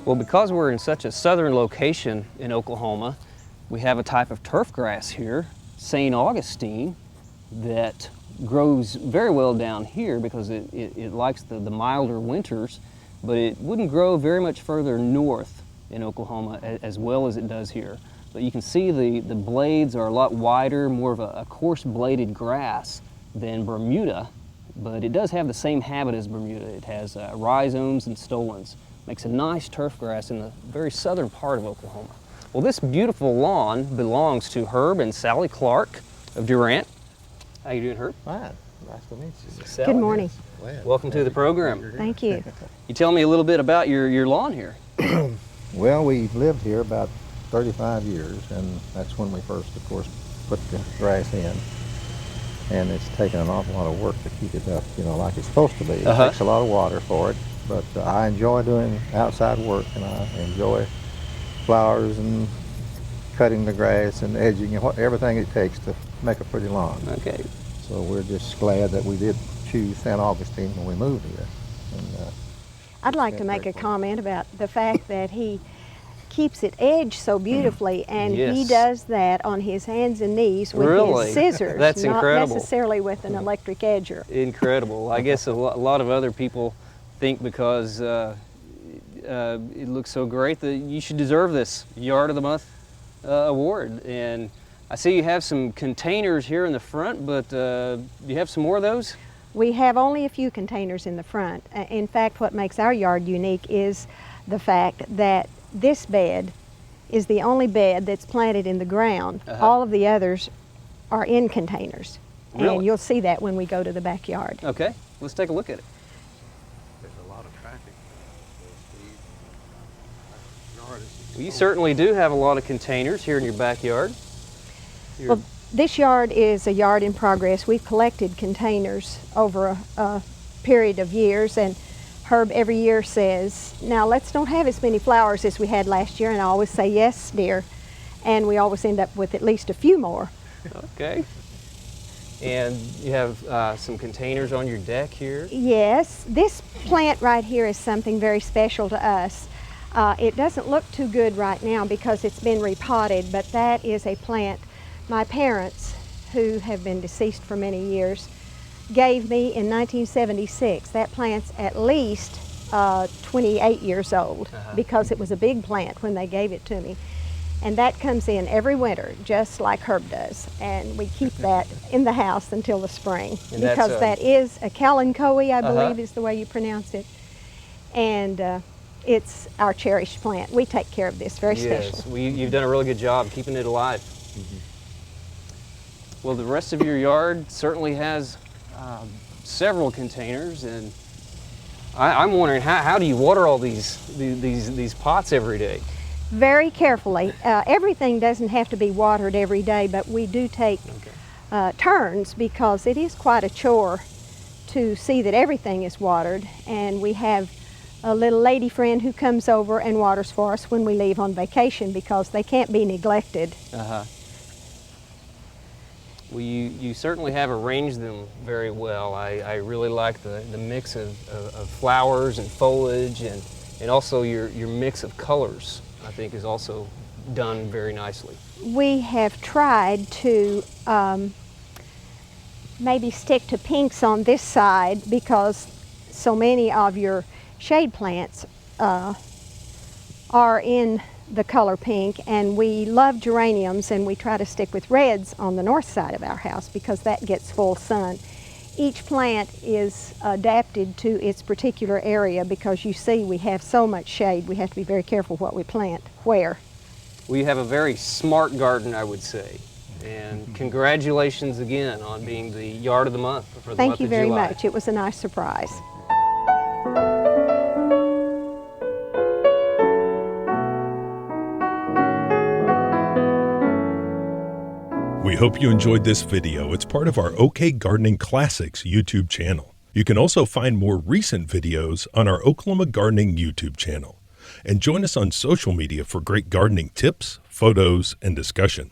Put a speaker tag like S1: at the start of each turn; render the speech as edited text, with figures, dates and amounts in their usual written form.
S1: Well, because we're in such a southern location in Oklahoma, we have a type of turf grass here, St. Augustine, that grows very well down here because it likes the milder winters, but it wouldn't grow very much further north in Oklahoma as well as it does here. But you can see the blades are a lot wider, more of a coarse bladed grass than Bermuda, but it does have the same habit as Bermuda. It has rhizomes and stolons. Makes a nice turf grass in the very southern part of Oklahoma. Well, this beautiful lawn belongs to Herb and Sally Clark of Durant. How you doing, Herb?
S2: Fine. Nice to meet you.
S1: Sally,
S3: Good morning.
S1: welcome to the program.
S3: Thank you.
S1: You tell me a little bit about your lawn here.
S2: Well, we've lived here about 35 years, and that's when we first, of course, put the grass in. And it's taken an awful lot of work to keep it up, like it's supposed to be. It takes a lot of water for it, but I enjoy doing outside work, and I enjoy flowers and cutting the grass and edging and everything it takes to make a pretty lawn.
S1: Okay.
S2: So we're just glad that we did choose St. Augustine when we moved here. And,
S3: I'd like to make a comment about the fact that he keeps it edged so beautifully, and he does that on his hands and knees with his scissors.
S1: That's
S3: not
S1: incredible.
S3: necessarily with an electric edger.
S1: Incredible. I guess a lot of other people think because it looks so great that you should deserve this Yard of the Month award. And I see you have some containers here in the front, but do you have some more of those?
S3: We have only a few containers in the front. In fact, what makes our yard unique is the fact that this bed is the only bed that's planted in the ground. All of the others are in containers.
S1: Really?
S3: And you'll see that when we go to the backyard.
S1: Okay, let's take a look at it.
S2: there's a lot of traffic.
S1: Well, you certainly do have a lot of containers here in your backyard.
S3: Well, this yard is a yard in progress. We've collected containers over a period of years, and Herb every year says, now let's don't have as many flowers as we had last year, and I always say, yes, dear, and we always end up with at least a few more.
S1: Okay. And you have some containers on your deck here?
S3: Yes, this plant right here is something very special to us. It doesn't look too good right now because it's been repotted, but that is a plant my parents, who have been deceased for many years, gave me in 1976. That plant's at least 28 years old because it was a big plant when they gave it to me. And that comes in every winter, just like Herb does. And we keep that in the house until the spring because that is a kalanchoe, I believe is the way you pronounce it. And it's our cherished plant. We take care of this very specially.
S1: Yes, you've done a really good job keeping it alive. Well, the rest of your yard certainly has several containers, and I'm wondering how do you water all these pots every day?
S3: Very carefully. Everything doesn't have to be watered every day, but we do take turns because it is quite a chore to see that everything is watered, and we have a little lady friend who comes over and waters for us when we leave on vacation because they can't be neglected.
S1: Well, you certainly have arranged them very well. I really like the mix of flowers and foliage, and also your mix of colors, I think, is also done very nicely.
S3: We have tried to maybe stick to pinks on this side because so many of your shade plants are in the color pink, and we love geraniums, and we try to stick with reds on the north side of our house because that gets full sun. Each plant is adapted to its particular area because you see we have so much shade. We have to be very careful what we plant where.
S1: Well, you have a very smart garden, I would say, and congratulations again on being the Yard of the Month for the month of July.
S3: Thank you very much. It was a nice surprise.
S4: We hope you enjoyed this video. It's part of our OK Gardening Classics YouTube channel. You can also find more recent videos on our Oklahoma Gardening YouTube channel. And join us on social media for great gardening tips, photos, and discussion.